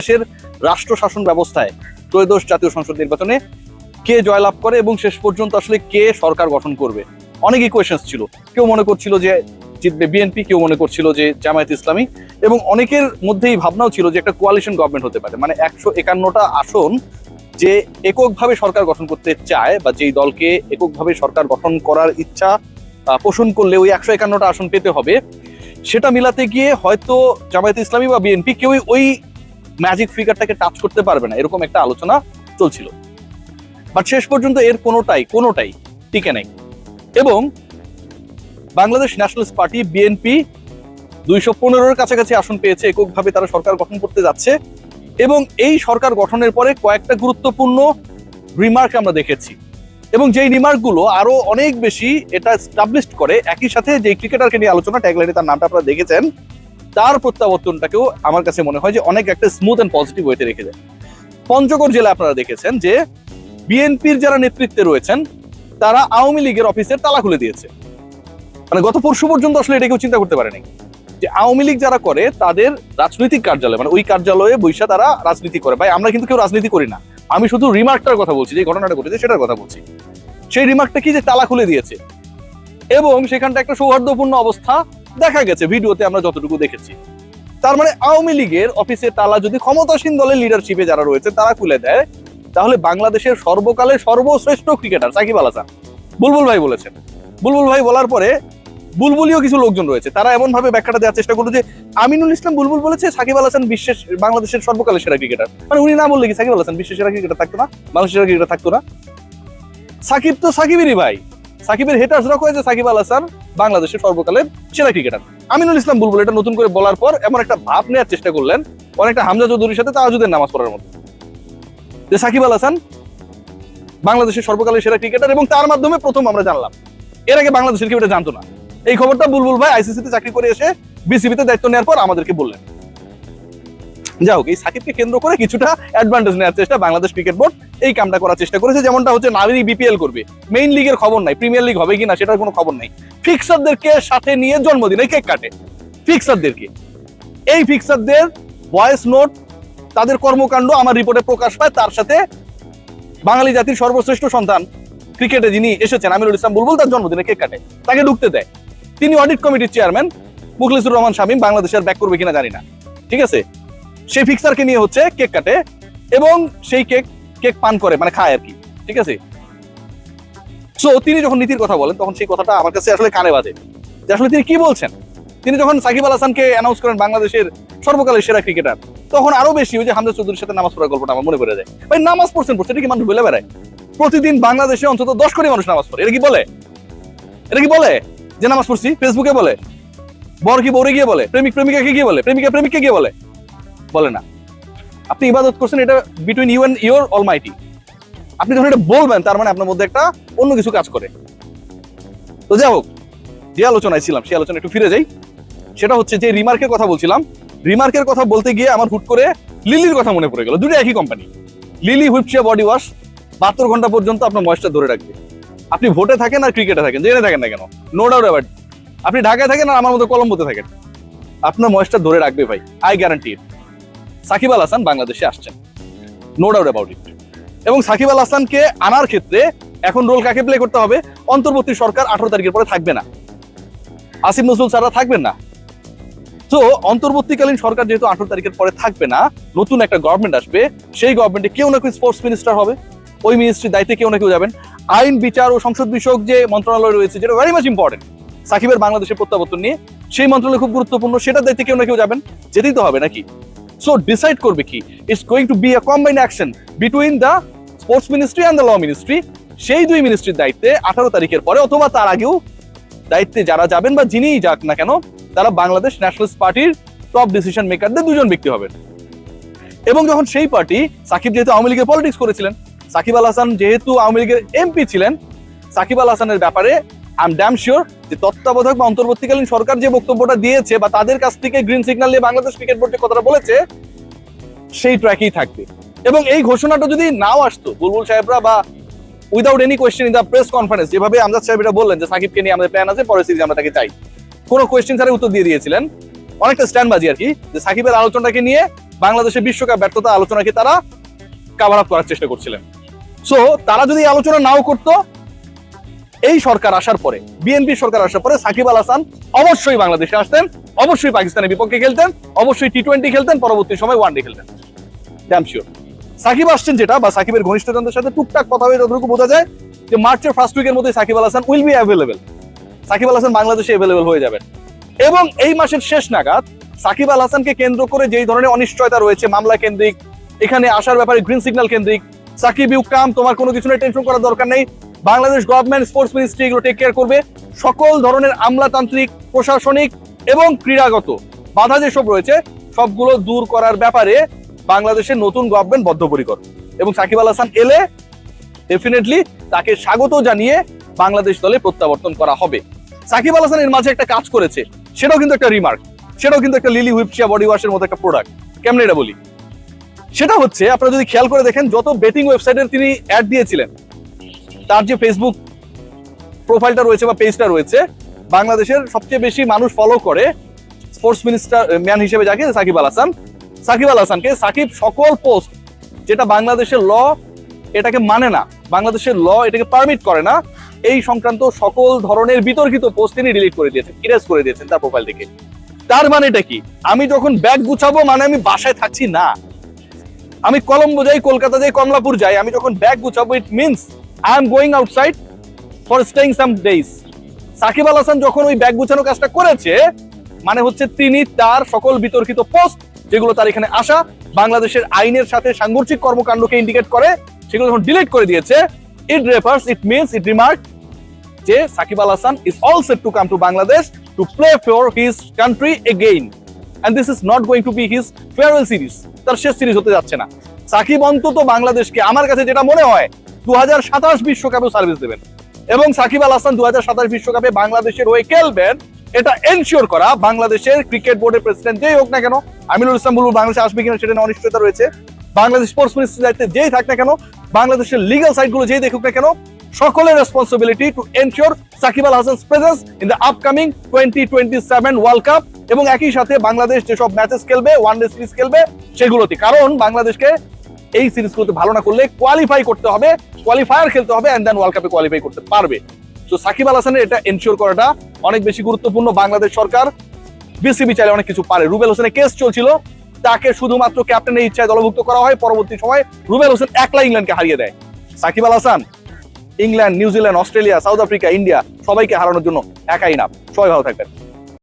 দেশের রাষ্ট্র শাসন ব্যবস্থায় ত্রয়োদশ জাতীয় সংসদ নির্বাচনে কে জয়লাভ করে এবং শেষ পর্যন্ত আসলে কে সরকার গঠন করবে, অনেকই কোয়েশ্চেন্স ছিল। কেউ মনে করছিল যে জিতবে বিএনপি, কেউ মনে করছিল যে জামায়াত ইসলামী, এবং অনেকের মধ্যেই ভাবনাও ছিল যে একটা কোয়ালিশন গভর্নমেন্ট হতে পারে। মানে 151টা আসন যে এককভাবে সরকার গঠন করতে চায় বা যেই দলকে এককভাবে সরকার গঠন করার ইচ্ছা পোষণ করলে ওই 151টা আসন পেতে হবে, সেটা মিলাতে গিয়ে হয়তো জামায়াত ইসলামী বা বিএনপি কেউই ওই ম্যাজিক ফিগারটাকে টাচ করতে পারবে না, এরকম একটা আলোচনা চলছিল। বাট শেষ পর্যন্ত এর কোনোটাই টিকে নাই, এবং বাংলাদেশ ন্যাশনালিস্ট পার্টি বিএনপি 215-এর কাছাকাছি আসন পেয়েছে, এককভাবে তারা সরকার গঠন করতে যাচ্ছে। এবং এই সরকার গঠনের পরে কয়েকটা গুরুত্বপূর্ণ রিমার্ক আমরা দেখেছি, এবং যেই রিমার্কগুলো আরো অনেক বেশি এটা এস্টাবলিশ করে। একই সাথে যে ক্রিকেটারকে নিয়ে আলোচনা, ট্যাগলাইনে তার নামটা আপনারা দেখেছেন, তার প্রত্যাবর্তনটাকেও আমার কাছে মনে হয় যে অনেক একটা স্মুথ এন্ড পজিটিভ ওয়েতে রেখে দেয়। পঞ্চগড় জেলায় আপনারা দেখেছেন যে বিএনপির যারা নেতৃত্বে রয়েছেন তারা আওয়ামী লীগের অফিসের তালা খুলে দিয়েছে। মানে গত পরশু পর্যন্ত আসলে এটা কেউ চিন্তা করতে পারেনি যে আওয়ামী লীগ যারা করে তাদের রাজনৈতিক কার্যালয়, মানে ওই কার্যালয়ে বৈশা তারা রাজনীতি করে। ভাই, আমরা কিন্তু কেউ রাজনীতি করি না, আমি শুধু রিমার্কটার কথা বলছি, যে ঘটনাটা ঘটেছে সেটার কথা বলছি। সেই রিমার্কটা কি, যে তালা খুলে দিয়েছে, এবং সেখানটা একটা সৌহার্দ্যপূর্ণ অবস্থা দেখা গেছে ভিডিওতে আমরা যতটুকু দেখেছি। তার মানে আওয়ামী লীগের অফিসের তালা যদি ক্ষমতাসীন দলের লিডারশিপে যারা রয়েছে তারা খুলে দেয়, তাহলে বাংলাদেশের সর্বকালের সর্বশ্রেষ্ঠ ক্রিকেটার সাকিব আল হাসান, বুলবুল ভাই বলেছেন। বুলবুল ভাই বলার পরে বুলবুলিও কিছু লোকজন রয়েছে, তারা এমন ভাবে ব্যাখ্যাটা দেওয়ার চেষ্টা করলো যে আমিনুল ইসলাম বুলবুল বলেছে সাকিব আল হাসান বাংলাদেশের সর্বকালের সেরা ক্রিকেটার। মানে উনি না বললে কি সাকিব আল হাসান বিশ্বের সেরা ক্রিকেটার থাকতো না, বাংলাদেশের সেরা ক্রিকেটার থাকতো না? সাকিব তো সাকিবেরই ভাই, সাকিবের হেটার্সরা কয় যে সাকিব আল হাসান বাংলাদেশের সর্বকালের সেরা ক্রিকেটার। আমিনুল ইসলাম বুলবুল এটা নতুন করে বলার পর এমন একটা ভাব নেওয়ার চেষ্টা করলেন, অনেকটা হামজা চৌধুরীর সাথে তাহাজুদের নামাজ পড়ার মতো, যে সাকিব আল হাসান বাংলাদেশের সর্বকালের সেরা ক্রিকেটার, এবং তার মাধ্যমে প্রথম আমরা জানলাম। এর আগে বাংলাদেশের কেউ এটা জানতো না। এই খবরটা বুলবুল ভাই আইসিসিতে চাকরি করে এসে বিসিবিতে দায়িত্ব নেওয়ার পর আমাদেরকে বললেন। যাই হোক, এই সাকিবকে কেন্দ্র করে কিছুটা অ্যাডভান্টেজ নেওয়ার চেষ্টা বাংলাদেশ ক্রিকেট বোর্ড এই কামটা করার চেষ্টা করেছে। যেমনটা হচ্ছে নারী বিপিএল করবে, মেইন লিগের খবর নাই, প্রিমিয়ার লিগ হবে কিনা সেটার কোনো খবর নাই, ফিক্সারদেরকে সাথে নিয়ে জন্মদিনে কেক কাটে ফিক্সারদেরকে। এই ফিক্সারদের ভয়েস নোট, তাদের কর্মকাণ্ড আমার রিপোর্টে প্রকাশ পায়। তার সাথে বাঙালি জাতির সর্বশ্রেষ্ঠ সন্তান ক্রিকেটে যিনি এসেছেন আমিনুল ইসলাম বুলবুল, তার জন্মদিনে কেক কাটে, তাকে ঢুকতে দেয়। তিনি অডিট কমিটির চেয়ারম্যান, মুখলিসুর রহমান শামীম, বাংলাদেশের ব্যাক করবে কিনা জানি না, ঠিক আছে। সেই ফিক্সারকে নিয়ে হচ্ছে কেক কাটে, এবং সেই কেক পান করে, মানে খায় আর কি, ঠিক আছে। সো তিনি যখন নীতির কথা বলেন তখন সেই কথাটা আমার কাছে আসলে কানে বাজে, যে আসলে তিনি কি বলছেন। তিনি যখন সাকিব আল হাসানকে অ্যানাউন্স করেন বাংলাদেশের সর্বকালের সেরা ক্রিকেটার, তখন আরো বেশি ওই যে হামজা চৌধুরীর সাথে নামাজ পড়ার গল্পটা আমার মনে পড়ে যায়। ভাই, নামাজ পড়ছে এটা কি মানুষ বলে বেড়ায়? প্রতিদিন বাংলাদেশে অন্তত 10 কোটি মানুষ নামাজ পড়ে, এটা কি বলে যে নামাজ পড়ছি? ফেসবুকে বলে, বর কি বউরে গিয়ে বলে, প্রেমিক প্রেমিকাকে গিয়ে বলে, প্রেমিকা প্রেমিককে গিয়ে বলে না। আপনি ইবাদত করছেন, এটা between you and your almighty. আপনি যখন এটা বলবেন তার মানে আপনার মধ্যে একটা অন্য কিছু কাজ করে। তো যাই হোক, যে আলোচনায় ছিলাম সেই আলোচনা একটু ফিরে যাই। সেটা হচ্ছে যে রিমার্কের কথা বলছিলাম। রিমার্কের কথা বলতে গিয়ে আমার হুট করে লিলির কথা মনে পড়ে গেল। দুটো একই কোম্পানি, লিলি হুইপশিয়া বডি ওয়াশ 72 ঘন্টা পর্যন্ত আপনার ময়েশ্চার ধরে রাখবে। আপনি ভোটে থাকেন আর ক্রিকেটে থাকেন, যেখানে থাকেন না কেন, নো ডাউট অ্যাবাউট, আপনি ঢাকায় থাকেন আর আমার মতো কলম্বোতে থাকেন, আপনার ময়েশ্চার ধরে রাখবে ভাই, আই গ্যারান্টি। সাকিব আল হাসান বাংলাদেশে আসছেন, নো ডাউট অ্যাবাউট ইট। এবং সাকিব আল হাসানকে আনার ক্ষেত্রে এখন রোল কাকে প্লে করতে হবে? অন্তর্বর্তী সরকার 18 তারিখের পরে থাকবে না, আসিফ নজরুল স্যাররা থাকবেন না। তো অন্তর্বর্তীকালীন সরকার যেহেতু 18 তারিখের পরে থাকবে না, নতুন একটা গভর্নমেন্ট আসবে, সেই গভর্নমেন্টে কেউ না কেউ স্পোর্টস মিনিস্টার হবে, ওই মিনিস্ট্রির দায়িত্বে কেউ না কেউ যাবেন। আইন, বিচার ও সংসদ বিষয়ক যে মন্ত্রণালয় রয়েছে, যেটা ভেরি মাচ ইম্পর্টেন্ট সাকিবের বাংলাদেশের প্রত্যাবর্তন নিয়ে, সেই মন্ত্রণালয় খুব গুরুত্বপূর্ণ, সেটার দায়িত্বে কেউ না কেউ যাবেন, যেতেই তো হবে নাকি। সো ডিসাইড করবে কি, it's going to be a combined action between the sports ministry and the law ministry. সেই দুই মিনিস্ট্রির দায়িত্বে 18 তারিখের পরে অথবা তার আগেও দায়িত্বে যারা যাবেন বা যিনিই যাক না কেন, তারা বাংলাদেশ ন্যাশনালিস্ট পার্টির টপ ডিসিশন মেকারদের দুজন ব্যক্তি হবেন। এবং যখন সেই পার্টি, সাকিব যেহেতু আওয়ামী লীগের পলিটিক্স করেছিলেন, সাকিব আল হাসান যেহেতু আওয়ামী লীগের এমপি ছিলেন, সাকিব আল হাসানের ব্যাপারে আই এম ড্যাম শিওর যে তত্ত্বাবধায়ক বা অন্তর্বর্তীকালীন সরকার যে বক্তব্যটা দিয়েছে বা তাদের কাছ থেকে গ্রিন সিগন্যাল নিয়ে বাংলাদেশ ক্রিকেট বোর্ড যে কথাটা বলেছে, সেই ট্র্যাকেই থাকবে। এবং এই ঘোষণাটা যদি নাও আসতো, বুলবুল সাহেবরা বা without any question in the press conference, যেভাবে আমজাদ সাহেব এটা বললেন যে সাকিবকে নিয়ে আমাদের প্ল্যান আছে, পরের সিরিজে আমরা তাকে চাই, কোনো কোয়েশ্চেন ছাড়াই উত্তর দিয়ে দিয়েছিলেন, অনেকটা স্ট্যান্ডবাজি আর কি, যে সাকিবের আলোচনাটাকে নিয়ে বাংলাদেশের বিশ্বকাপ ব্যর্থতা আলোচনাকে তারা কাভার আপ করার চেষ্টা করছিলেন। সো তারা যদি আলোচনা নাও করতো, এই সরকার আসার পরে, বিএনপি সরকার আসার পরে সাকিব আল হাসান অবশ্যই বাংলাদেশে আসতেন, অবশ্যই পাকিস্তানের বিপক্ষে খেলতেন, অবশ্যই টি-20 খেলতেন, পরবর্তী সময় ওয়ানডে খেলতেন, ড্যাম শিওর। সাকিব আসছেন যেটা, বা সাকিবের ঘনিষ্ঠজনদের সাথে টুকটাক কথা হয়ে যতটুকু বোঝা যায় যে মার্চের ফার্স্ট উইকের মধ্যে Shakib Al Hasan will be available. Shakib Al Hasan বাংলাদেশে অ্যাভেলেবেল হয়ে যাবেন, এবং এই মাসের শেষ নাগাদ সাকিব আল হাসানকে কেন্দ্র করে যেই ধরনের অনিশ্চয়তা রয়েছে, মামলা কেন্দ্রিক, এখানে আসার ব্যাপারে গ্রিন সিগন্যাল কেন্দ্রিক, সাকিব ইউ কাম, তোমার কোনো কিছু নিয়ে টেনশন করার দরকার নেই, বাংলাদেশ গভর্নমেন্ট, স্পোর্টস মিনিস্ট্রি এগুলো টেক কেয়ার করবে, সকল ধরনের আমলাতান্ত্রিক, প্রশাসনিক এবং ক্রীড়াগত বাধা যেসব রয়েছে সবগুলো দূর করার ব্যাপারে বাংলাদেশের নতুন গভর্নমেন্ট বদ্ধপরিকর। এবং সাকিব আল হাসান এলে ডেফিনেটলি তাকে স্বাগত জানিয়ে বাংলাদেশ দলে প্রত্যাবর্তন করা হবে। সাকিব আল হাসান এর মাঝে একটা কাজ করেছে, সেটাও কিন্তু একটা রিমার্ক, সেটাও কিন্তু একটা লিলি হুইপচিয়া বডি ওয়াশের মতো একটা প্রোডাক্ট। কেমন এটা বলি, সেটা হচ্ছে আপনারা যদি খেয়াল করে দেখেন, যত বেটিং ওয়েবসাইটের তিনি অ্যাড দিয়েছিলেন, তার যে ফেসবুক প্রোফাইলটা রয়েছে বা পেজটা রয়েছে, বাংলাদেশের সবচেয়ে বেশি মানুষ ফলো করে স্পোর্টস মিনিস্টার ম্যান হিসেবে যাকে সাকিব আল হাসান। সাকিব আল হাসানকে সাকিব সকল পোস্ট যেটা বাংলাদেশের ল এটাকে মানে না, বাংলাদেশের ল এটাকে পারমিট করে না, এই সংক্রান্ত সকল ধরনের বিতর্কিত পোস্ট তিনি ডিলিট করে দিয়েছেন, ইরেজ করে দিয়েছেন তার প্রোফাইল থেকে। তার মানেটা কি? আমি যখন ব্যাগ গুছাবো মানে আমি বাসায় থাকছি না, আমি কলম্বো যাই, কলকাতা যাই, কমলাপুর যাই, আমি যখন ব্যাগ গুছাবো it means I am going outside for staying some days. Shakib Al Hasan যখন ওই ব্যাগ গুছানো কাজটা করেছে, মানে হচ্ছে তিনি তার সকল বিতর্কিত পোস্ট যেগুলো তার এখানে আসা, বাংলাদেশের আইনের সাথে সাংঘর্ষিক কর্মকাণ্ডকে ইন্ডিকেট করে, সেগুলো যখন ডিলিট করে দিয়েছে, it refers, it means, it remark যে Shakib Al Hasan is all set to come to Bangladesh to play for his country again, and this is not going to be his farewell series, তার শেষ সিরিজ হতে যাচ্ছে না। সাকিব অন্তত বাংলাদেশকে, আমার কাছে যেটা মনে হয়, 2027 বিশ্বকাপেও সার্ভিস দেবেন, এবং সাকিব আল হাসান 2027 বিশ্বকাপে বাংলাদেশের হয়ে খেলবেন, এটা এনশিওর করা বাংলাদেশের ক্রিকেট বোর্ডের প্রেসিডেন্ট যেই হোক না কেন, আমিনুল ইসলাম বুলবুল বাংলাদেশে আসবে কিনা সেটা নিয়ে অনিশ্চয়তা রয়েছে, বাংলাদেশ স্পোর্টস মিনিস্ট্রির দায়িত্বে যেই থাক না কেন, বাংলাদেশের লিগ্যাল সাইটগুলো যেই দেখুক না কেন, সকলের responsibility to ensure Shakib Al Hasan's presence in the upcoming 2027 world cup, এবং একই সাথে বাংলাদেশ যেসব ম্যাচেস খেলবে, ওয়ানডে সিরিজ খেলবে সেগুলোতে, কারণ বাংলাদেশকে এই সিরিজগুলোতে ভালো না করলে কোয়ালিফাই করতে হবে, কোয়ালিফায়ার খেলতে হবে, এন্ড দেন ওয়ার্ল্ড কাপে কোয়ালিফাই করতে পারবে। তো সাকিব আল হাসানের এটা এনশিওর করাটা অনেক বেশি গুরুত্বপূর্ণ। বাংলাদেশ সরকার, বিসিবি চাইলে অনেক কিছু পারে। রুবেল হোসেনের কেস চলছিল, তাকে শুধুমাত্র ক্যাপ্টেনের ইচ্ছায় দলভুক্ত করা হয়, পরবর্তী সময় রুবেল হোসেন একলা ইংল্যান্ডকে হারিয়ে দেয়। Shakib Al Hasan England, New Zealand, Australia, South Africa, India সবাইকে হারানোর জন্য একাই না। সবাই ভালো থাকবেন।